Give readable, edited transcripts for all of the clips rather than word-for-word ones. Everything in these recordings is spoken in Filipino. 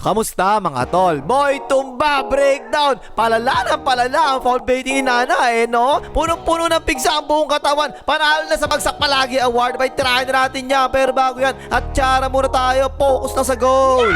Kamusta mga tol? Boy, tumba, breakdown. Palala ng palala ang foul baiting ni Nana no? Punong-puno ng pigsa ang buong katawan. Panalo na sa Bagsak Palagi Award. May try na natin yan. Pero bago yan, at tsara muna tayo. Focus na sa goal.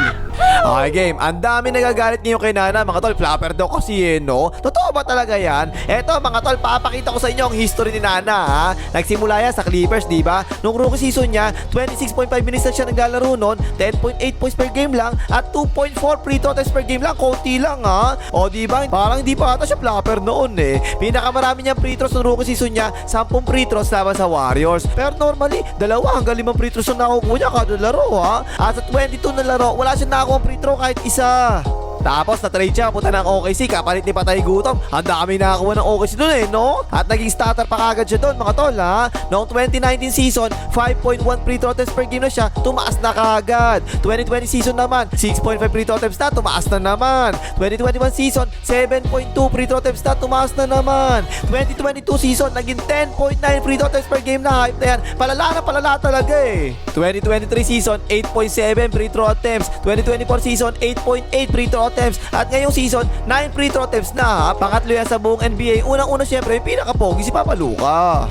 Okay game, ang dami nagagalit niyo kay Nana mga tol. Flapper daw kasi no? Totoo ba talaga yan? Eto mga tol, papakita ko sa inyo ang history ni Nana ha? Nagsimula yan sa Clippers, diba? Nung rookie season niya, 26.5 minutes na siya naglalaro nun, 10.8 points per game lang at 2.4 free throw attempts per game lang. Konti lang ha? O diba? Parang hindi pa ata siya flapper noon eh. Pinakamarami niyang free throws nung rookie season niya, 10 free throws laban sa Warriors. Pero normally, 2 hanggang 5 free throws ang nakukuha niya kada laro ha? At sa 22 na laro, wala siya nakakuha free throw kahit isa. Tapos na-trade siya, punta ng OKC, kapalit ni Patay Gutom. Ang dami nakakuha ng OKC doon eh, no? At naging starter pa kagad siya doon, mga tol, ha? Noong 2019 season, 5.1 free throw attempts per game na siya, tumaas na kagad. 2020 season naman, 6.5 free throw attempts na, tumaas na naman. 2021 season, 7.2 free throw attempts na, tumaas na naman. 2022 season, naging 10.9 free throw attempts per game na, hype na yan. Palala na palala talaga eh. 2023 season, 8.7 free throw attempts. 2024 season, 8.8 free throw attempts. At ngayong season, 9 free throw attempts na ha. Pangatlo yan sa buong NBA. Unang-una syempre, yung pinaka-pogi si Papa Luka.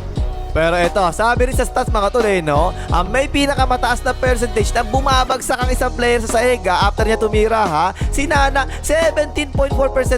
Pero eto, sabi rin sa stats mga tol no, ang may pinakamataas na percentage na bumabagsak ang isang player sa sahega after niya tumira ha, si Nana, 17.4%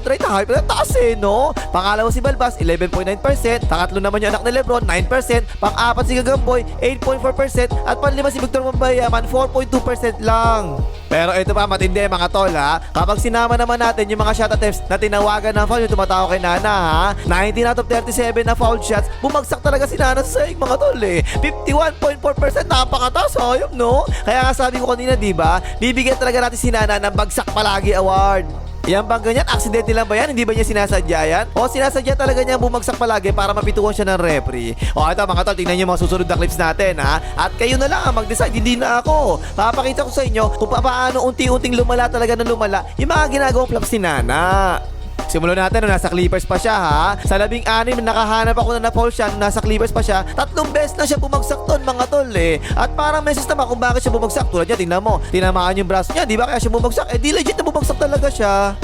rate na hype na taas no. Pangalawa si Balbas, 11.9%. Pangatlo naman yung anak ni Lebron, 9%. Pang-apat si Gagamboy, 8.4%. At panlima si Victor Wembanyama, 4.2% lang. Pero ito pa matindi mga tol ha, kapag sinama naman natin yung mga shot attempts na tinawagan ng foul yung tumatawa kay Nana ha, 19 out of 37 na foul shots, bumagsak talaga si Nana sa sahig mga tol eh. 51.4%, napakataas, ayop no? Kaya nga sabi ko kanina diba, bibigyan talaga natin si Nana ng Bagsak Palagi Award. Yan bang ganyan? Accident lang ba yan? Hindi ba niya sinasadya yan? O sinasadya talaga niya bumagsak palagi para mapituan siya ng referee? O ito mga tol, tingnan niyo mga susunod na clips natin ha. At kayo na lang ang mag-decide, hindi na ako. Papakita ko sa inyo kung paano unti-unting lumala talaga ng lumala yung mga ginagawang flops ni Nana. Simulan natin nung nasa Clippers pa siya ha. Sa 16 nakahanap ako na na-foul siya nung nasa Clippers pa siya. 3 beses na siya bumagsak ton mga tol eh. At parang message naman kung bakit siya bumagsak. Tulad niya, tingnan mo, tinamaan yung braso niya, di ba? Kaya siya bumagsak. Eh di legit na bumagsak talaga siya.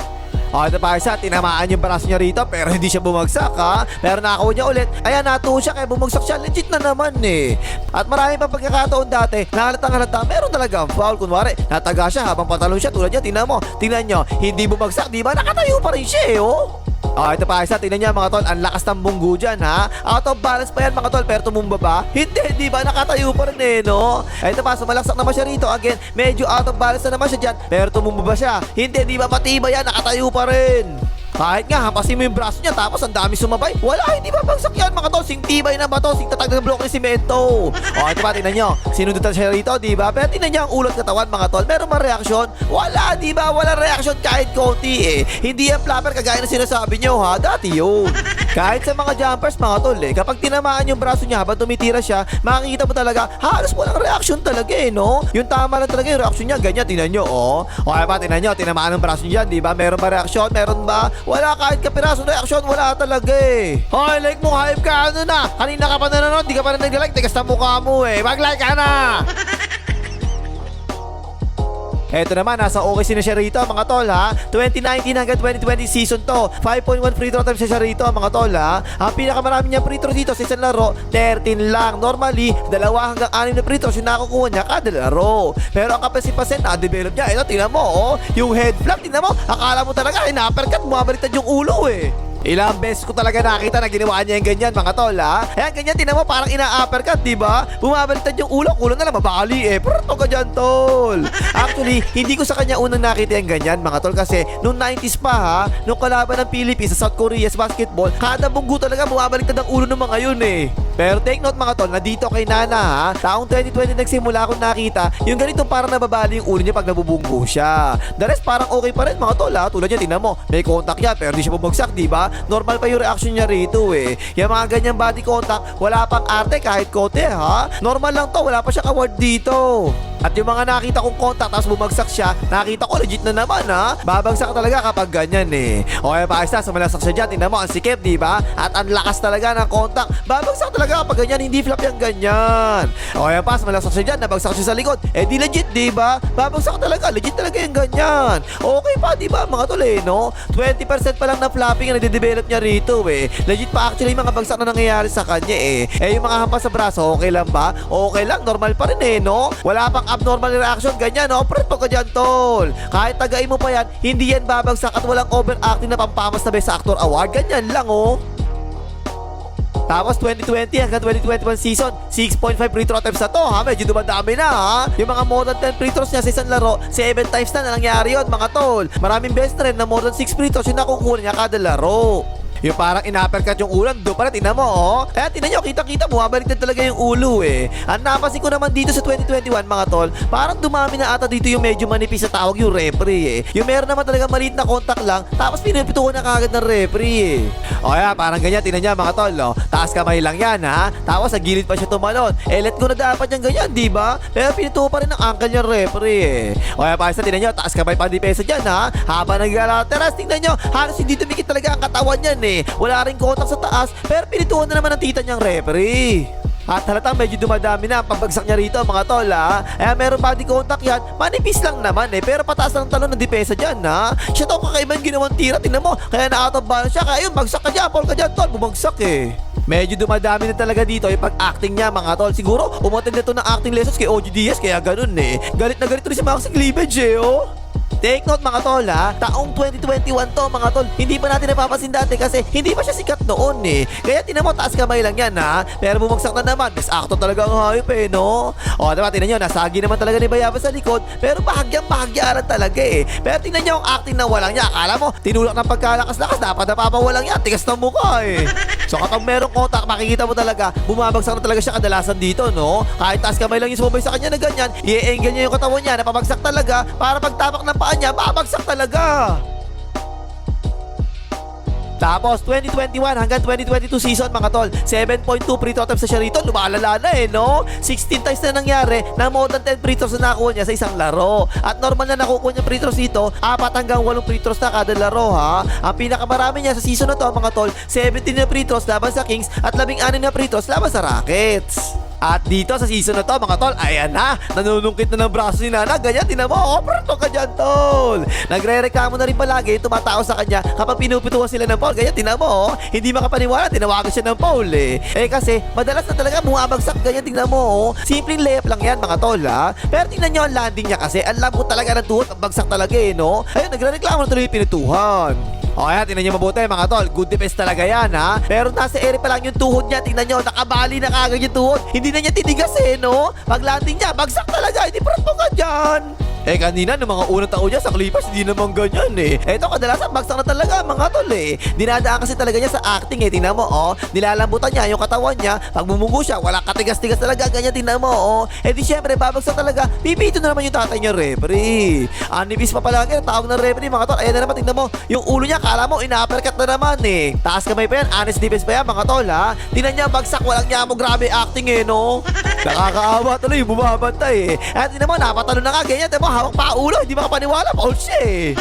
O ito pa isa, tinamaan yung braso niya rito pero hindi siya bumagsak ha. Pero nakakuha niya ulit. Ayan, natuon siya kaya bumagsak siya. Legit na naman eh. At marami pang pagkakataon dati na halatang-halata meron talaga ang foul. Kunwari, nataga siya habang patalon siya. Tulad niya, tingnan mo. Tingnan nyo, hindi bumagsak, di ba? Nakatayo pa rin siya eh oh. Ito pa isa, tingnan niya mga tol, ang lakas ng bunggo dyan ha. Out of balance pa yan mga tol, pero tumumba ba? Hindi ba? Nakatayo pa rin eh no. Ito pa, sumalaksak naman siya rito. Again, medyo out of balance na naman siya dyan, pero tumumba ba siya? Hindi ba? Matibay yan, nakatayo pa rin. Kahit nga, hampasin mo yung braso niya tapos ang dami sumabay. Wala, hindi ba bagsak yan mga tol? Sing tibay na ba to? Sing tatag ng block ni Cemento. Ito pa, tingnan nyo. Sinundutan siya rito, diba? Pero tingnan nyo ang ulot katawan mga tol. Meron ba reaksyon? Wala, diba? Wala reaksyon kahit konti eh. Hindi yan flapper kagaya na sinasabi nyo ha. Dati yun. Kahit sa mga jumpers mga tol eh, kapag tinamaan yung braso niya habang tumitira siya, makikita mo talaga, halos walang reaksyon talaga eh, no? Yung tama lang talaga yung reaksyon niya, ganyan, tingnan nyo, oh. Okay pa, tingnan nyo, tinamaan ng braso niya, diba? Meron ba reaksyon? Meron ba? Wala, kahit kapiraso reaksyon, wala talaga eh. Hoy, like mo, hype ka, ano na? Kanina ka pa nanonood, di ka pa na nag-like, tigas na mukha mo eh. Mag-like ka na! Eto naman, nasa OKC na siya rito mga tol ha. 2019 hanggang 2020 season to. 5.1 free throw attempts siya rito mga tol ha. Ang pinakamarami niya free throw dito sa isang laro, 13 lang. Normally, 2 hanggang 6 na free throws yung nakukuha niya kada laro. Pero ang kapasipasen na-develop niya. Ito, tingnan mo oh. Yung head flap, tingnan mo. Akala mo talaga, na-uppercut, bumabaliktad yung ulo eh. Ilang beses ko talaga nakita na ginawa niya yung ganyan mga tol ha. Ayan, ganyan, tinan mo parang ina-uppercut, diba? Bumabaliktad yung ulo na lang mabali eh. Purto ka dyan tol. Actually, hindi ko sa kanya unang nakita yung ganyan mga tol kasi noong 90s pa ha, nung kalaban ng Philippines sa South Korea sa basketball, kada bunggo talaga bumabaliktad ang ulo ng mga yun eh. Pero take note mga tol, na dito kay Nana ha, taong 2020 nagsimula akong nakita yung ganitong parang nababali yung ulo niya pag nabubunggo siya. The rest parang okay pa rin mga tol ha. Tulad niya, tingnan mo, may contact yan pero hindi siya bumagsak, diba? Normal pa yung reaction niya rito eh. Yung mga ganyang body contact, wala pang arte kahit kote ha. Normal lang to, wala pa siya award dito. At yung mga nakita kong contact tapos bumagsak siya, nakita ko legit na naman ha. Babagsak talaga kapag ganyan eh. Okay pa isa, sumalagsak siya dyan. Tingnan mo, ang sikip, di ba? At ang lakas talaga ng contact. Babagsak talaga kapag ganyan, hindi flap yung ganyan. Okay pa, sumalagsak siya dyan, nabagsak siya sa likod. Eh di legit, di ba? Babagsak talaga, legit talaga yung ganyan. Okay pa, di ba mga tol eh, no? 20% pa lang na flapping ang nade-develop niya rito eh. Legit pa actually yung mga bagsak na nangyayari sa kanya eh. Eh yung mga hampas sa braso, okay lang ba? Okay lang, normal pa rin eh, no? Wala pang abnormal reaction, ganyan, no? Preto ka dyan, tol. Kahit tagain mo pa yan, hindi yan babagsak at walang overacting na pampamas na best actor award. Ganyan lang, oh. Tapos 2020 hanggang 2021 season, 6.5 free throw attempts na to ha. Medyo dumadami na ha. Yung mga more than 10 free throws niya sa isang laro, 7 times na nangyari yun mga tol. Maraming best na rin na more than 6 free throws yung nakukuha niya kada laro. Yung parang in-uppercut yung ulan, doon pala, tingnan mo, oh. Kaya tingnan nyo, kita-kita, bumabalik na talaga yung ulo, eh. Ang napansin ko naman dito sa 2021, mga tol, parang dumami na ata dito yung medyo manipis sa tawag yung referee, eh. Yung meron naman talaga maliit na contact lang, tapos pinipituhan na kagad ng referee, eh. O kaya, parang ganyan, tingnan nyo, mga tol, oh. Taas kamay lang yan, ha. Tapos, sa gilid pa siya tumalon. Eh, let go na dapat yung ganyan, di ba? Pero pinituhan pa rin ng ankle yung referee, eh. O kaya, parang tingnan nyo, taas kamay pa depensa dyan, ha. Habang nag-alateras, tingnan nyo, halos hindi tumikit talaga ang katawan yan, eh. Wala rin contact sa taas, pero pinituhan na naman ang tita niyang referee. At halatang medyo dumadami na ang pambagsak niya rito mga tol ha. Eh meron body contact yan, manipis lang naman eh. Pero pataas lang talon ng depensa dyan ha. Siya to kakaibang ginawang tira, tingnan mo. Kaya na-out of balance siya, kaya yun, bagsak ka dyan, Paul ka dyan tol, bumagsak eh. Medyo dumadami na talaga dito yung pag-acting niya mga tol. Siguro umattend na to ng acting lessons kay OG Diaz, kaya ganun eh. Galit na galit rin si Maxi Cleavage eh oh. Take note mga tol ha, taong 2021 to mga tol. Hindi pa natin napapansin dati kasi hindi pa siya sikat noon eh. Kaya tinan mo, taas kamay lang yan ha. Pero bumagsak na naman, best actor talaga ang hayop eh no. O diba, tinan nyo, nasagi naman talaga ni Bayabas sa likod. Pero bahagyang-bahagyaran talaga eh. Pero tingnan nyo ang acting na walang niya. Akala mo, tinulak ng pagkalakas-lakas, dapat napapawalang yan. Tigas ng mukha eh. So kapag merong contact, makikita mo talaga, bumabagsak na talaga siya kadalasan dito no. Kahit taas kamay lang yung sumabay sa kanya na ganyan, i-angle niya yung katawan niya, napabagsak talaga para pagtapak ng paa niya, babagsak talaga. Tapos 2021 hanggang 2022 season mga tol, 7.2 free throw attempts na siya rito, lumalala na eh no. 16 times na nangyari na more than 10 free throws na nakuha niya sa isang laro. At normal na nakukuha niya free throws dito, 4 hanggang 8 free throws na kada laro ha. Ang pinakamarami niya sa season na to mga tol, 17 na free throws laban sa Kings at 16 na free throws laban sa Rockets. At dito sa season na to mga tol, ayan na, nanunungkit na ng braso ni Nana. Ganyan, tinan mo, operato ka dyan tol. Nagre-reklamo na rin palagi, tumatao sa kanya kapag pinupituhan sila ng foul. Ganyan, tinan mo, hindi makapaniwala, tinawagan siya ng foul eh. Eh kasi, madalas na talaga bumabagsak, ganyan, tingnan mo. Simpleng layup lang yan mga tol ha. Pero tingnan nyo ang landing niya kasi, ang lambot talaga ng tuhod, ang bagsak talaga eh no. Ayun, nagre-reklamo na tuloy yung pinituhan. O kaya, tingnan nyo mabuti mga tol, good defense talaga yan ha. Pero nasa area pa lang yung tuhod niya, tingnan nyo, nakabali na kagad yung tuhod. Hindi na niya titigas eh no. Pag landing niya, bagsak talaga, hindi prato ka dyan. Eh kanina, ng mga unang taon niya sa Clippers, hindi naman ganyan eh. Eto kadalasan, bagsak na talaga mga tol eh. Dinadaan kasi talaga niya sa acting eh, tingnan mo oh. Nilalambutan niya yung katawan niya, pag bumugo siya, wala katigas-tigas talaga, ganyan tingnan mo oh. Eh di syempre, babagsak talaga, pipito na naman yung tatay niya referee. Anipis pa palagi, tawag ng referee mga tol. Ayan na naman, tingnan mo, yung ulo niya, kala mo, ina-uppercut na naman eh. Taas kamay pa yan, honest defense pa yan mga tol ha. Tingnan niya, bagsak, walang niya mo, grabe acting eh no. Nakakaawa tuloy, bumabantay eh. At tingnan mo, napatalo na nga, ganyan, tingnan mo, hawak pa ulo, hindi makapaniwala, foul siya eh.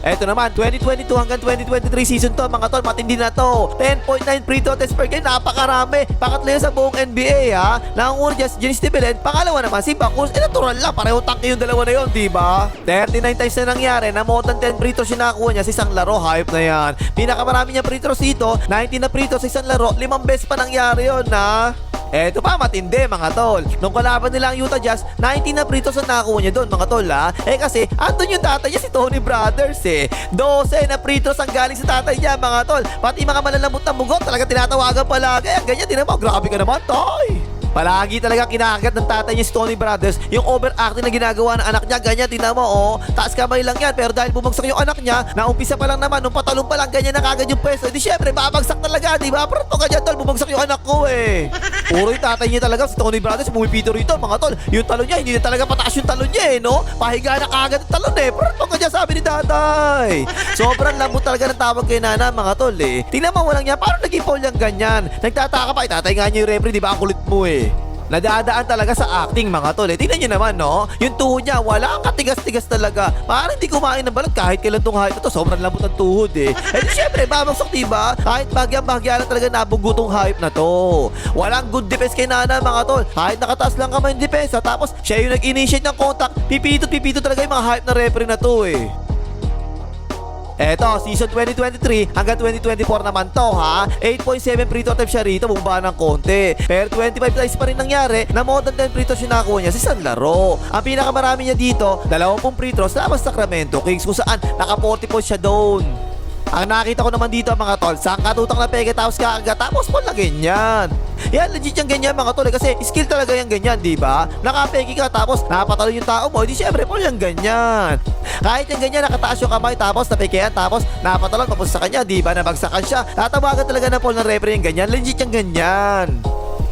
Eto naman, 2022 hanggang 2023 season to mga tol, matindi na to. 10.9 free throw attempts per game, napakarami. Pangatlo yan sa buong NBA ha. Nangunguna dyan si Giannis Tibelen, pangalawa naman si Bakus. Eh natural lang, pareho tangke yung dalawa na yun, diba? 39 times na nangyari na more than 10 free throws yung nakakuha niya sa isang laro, hype na yan. Pinakamarami niya free throws dito, 19 na free throws sa isang laro, 5 beses pa nangyari yun ha. Eto pa, matindi mga tol. Nung kalaban nila ang Utah Jazz, 19 na free throws ang nakakuha niya doon mga tol ha. Eh kasi, andun yung tatay niya si Tony Brothers eh. 12 na free throws ang galing sa tatay niya mga tol. Pati mga malalambot na mugot talaga tinatawagan palagi. Ganyan din naman, grabe ka naman toy. Palagi talaga kinakagat ng tatay niya si Tony Brothers yung overacting na ginagawa ng anak niya. Ganyan, tingnan mo, oh. Taas kamay lang yan, pero dahil bumagsak yung anak niya, naumpisa pa lang naman, nung patalong pa lang, ganyan na kagad yung pwesto. Di syempre, babagsak talaga, di ba? Pero ganyan, tol, bumagsak yung anak ko, eh. Puro yung tatay niya talaga, si Tony Brothers, pumipito rito, mga tol. Yung talon niya, hindi na talaga pataas yung talon niya, eh, no? Pahiga na kagad yung talon, eh. Pero ganyan, sabi ni tatay. Sobrang lambot talaga ng tawag kay Nana, mga tol, eh. Tingnan mo, walang niya, paano naging foul yung ganyan? Nagtataka pa, tatay nga niya yung referee, di ba? Ang kulit mo, eh. Nadadaan talaga sa acting, mga tol. Tingnan nyo naman, no? Yung tuhod niya, wala katigas-tigas talaga. Parang hindi kumain ng balot kahit kailan tong hype na to. Sobrang lambot ang tuhod, eh. Eh di syempre, babagsak, diba? Kahit bagyang-bagya lang talaga nabunggo tong hype na to. Walang good defense kay Nana, mga tol. Kahit nakataas lang kamay yung depensa, tapos siya yung nag-initiate ng contact, pipito talaga yung mga hype na referee na to, eh. Eto, season 2023 hanggang 2024 naman to, ha? 8.7 free throw attempts siya rito, bumaba ng konti. Pero 25 times pa rin nangyari na more than 10 free throws yung nakuha niya sa isang laro. Ang pinakamarami niya dito, 20 free throws laban sa Sacramento Kings, kung saan naka 40 points siya doon. Ang nakita ko naman dito, mga tol, sa katutang na peke tapos kaaga, tapos po na ganyan. Yan, legit yung ganyan, mga tol, kasi skill talaga yung ganyan, di ba? Nakapeke ka tapos napatalo yung tao mo, di syempre po yung ganyan. Kahit yung ganyan, nakataas yung kamay tapos napekean tapos napatalon tapos sa kanya, di ba? Nabagsakan siya. Tatawagan talaga na Paul ng referee yung ganyan, legit yung ganyan.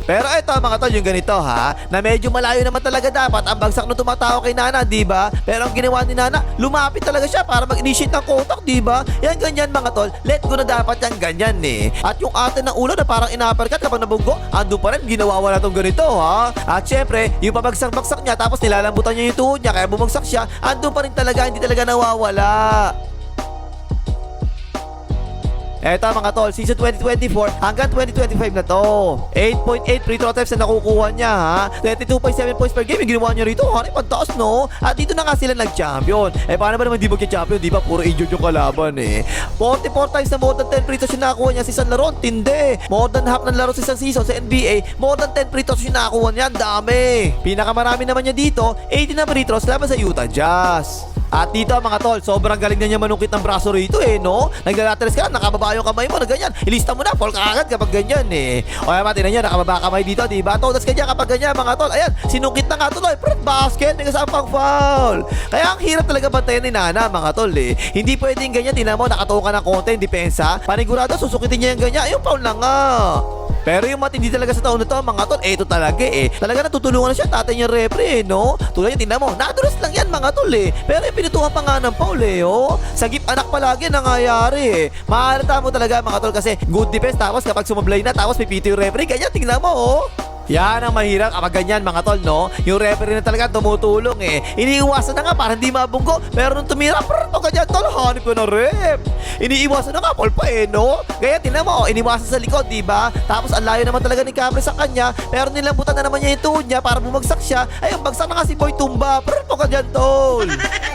Pero ito, mga tol, yung ganito, ha, na medyo malayo naman talaga dapat ang bagsak nung tumatao kay Nana, di ba? Pero ang ginawa ni Nana, lumapit talaga siya para mag-initiate ng contact, di ba? Yan, ganyan, mga tol, let go na dapat yung ganyan, eh. At yung atin ng ulo na parang ina-uppercut kapag nabunggo, ando pa rin, ginawa wala tong ganito, ha. At syempre, yung pabagsak-bagsak niya, tapos nilalambutan niya yung tuhod niya, kaya bumagsak siya, ando pa rin talaga, hindi talaga nawawala. Eto, mga tol, season 2024 hanggang 2025 na to. 8.8 free throw attempts na nakukuha niya, ha. 22.7 points per game yung ginawa niya rito. Hanay, pantaas, no? At dito na nga sila nag-champion. Eh, paano ba naman di magka-champion? Di ba? Puro injured yung kalaban, eh. 44 times na more than 10 free throws yung nakuha niya sa isang laro. Tindi. More than half ng laro sa isang season sa NBA. More than 10 free throws yung nakuha niya. Ang dami. Pinakamarami naman niya dito, 18 na free throws laban sa Utah Jazz. At dito, mga tol, sobrang galing na niya manungkit ng braso rito, eh, no? Naglalateres ka, nakababa yung kamay mo na ganyan. Ilista mo na, fall ka agad kapag ganyan, eh. O kaya mati na niya, nakababa kamay dito, diba? Todas ganyan kapag ganyan, mga tol. Ayan, sinungkit na nga tuloy. Fruit basket, may kasamang foul. Kaya ang hirap talaga bantayan ni Nana, mga tol, eh. Hindi pwedeng ganyan, tingnan mo, nakatuwa ka ng konti yung depensa. Panigurado, susukitin niya yung ganyan. Ayun, foul na nga. Pero yung matindi talaga sa taon na to, mga tol, ito talaga, eh. Talaga natutulungan na siya, tatay niya referee, eh, no? Tulad niya, tingnan mo, nadulas lang yan, mga tol, eh. Pero yung pinutuhan pa nga ng foul, eh, oh. Sagip anak palagi nangyayari, eh. Mahalata mo talaga, mga tol, kasi good defense, tapos kapag sumablay na, tapos pipito yung referee, ganyan, tingnan mo, oh. Yan ang mahirap kapag ganyan, mga tol, no? Yung referee na talaga tumutulong, eh. Iniiwasan na nga para hindi mabunggo. Pero nung tumira, pero ganyan, tol, hanip ko ng rep. Iniiwasan na nga, Paul pa, eh, no? Kaya tinan mo, iniwasan sa likod, diba? Tapos ang layo naman talaga ni Capri sa kanya. Pero nilambutan na naman niya yung tuhod niya para bumagsak siya. Ay, ang bagsak na nga si Boy Tumba. Pero ganyan, tol.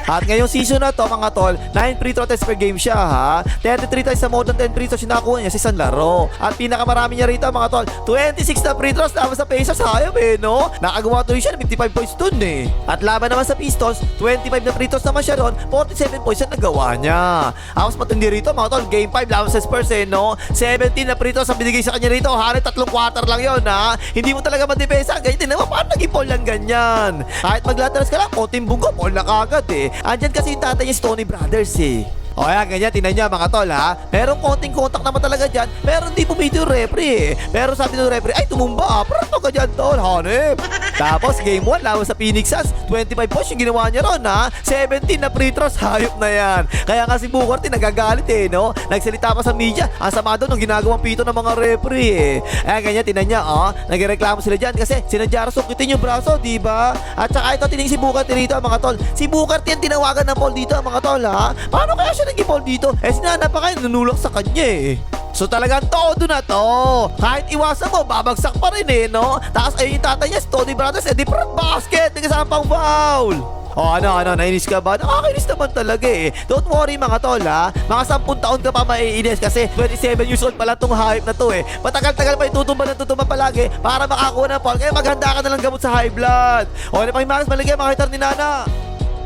At ngayong season na to, mga tol, 9 free throw attempts per game siya, ha? 33 times sa more than 10 free throws yung nakuha niya sa isang laro. At pinakamarami niya rito, mga tol, 26 na free throws tapos sa Pacers, hayop, eh, no? Nakagawa to siya ng 55 points dun, eh. At laban naman sa Pistons, 25 na free throws naman siya ron, 47 points na nagawa niya. Tapos matindi rito, mga tol, game 5 laban sa Spurs, eh, no? 17 na free throws ang binigay sa kanya rito. Hanay, 3 quarter lang yon, ha? Hindi mo talaga madepensa. Ganyan, tingnan mo, paano naging foul lang ganyan? Kahit maglateras ka lang, konting bunggo, foul na kagad, eh. Andyan kasi yung tatay niya, Stoney Brothers, eh. O kaya ganyan, tingnan niya, mga tol, ha? Merong konting contact naman talaga dyan, pero hindi pumito yung referee, eh. Pero sabi ng referee, ay, tumumba, pero ito ka dyan, tol, hanip. Tapos game 1, laban sa Phoenix Suns, 25 points yung ginawa niya ron, ha? 17 na free throws, hayop na yan. Kaya nga si Booker nagagalit, eh, no? Nagsalita pa sa media, ang sama doon ng ginagawang pito ng mga referee, eh. Kaya ganyan, tingnan niya, nagreklamo sila dyan kasi sinadya sukitin yung braso, diba? At saka ito, tining si Booker dito, mga tol. Si Booker yan tinawagan ng Paul dito, mga tol, ha? Paano kaya siya nag-i-foul dito? Eh, sinana pa kayo, nanulak sa kanya, eh. So talagang todo na to. Kahit iwasan mo, babagsak pa rin, eh, no? Tapos ayun yung tatay niya, Stoney Brothers, di fruit basket, kasama pang foul. O ano, nainis ka ba? Nakakainis naman talaga, eh. Don't worry, mga tol, ha? Mga 10 taon ka pa maiinis kasi 27 years old pala tong hype na to, eh. Matagal-tagal pa itutumba palagi para makakuha ng foul. Kaya maghanda ka na lang gamot sa high blood. O ano pang imagas, maligay mga hitar ni Nana.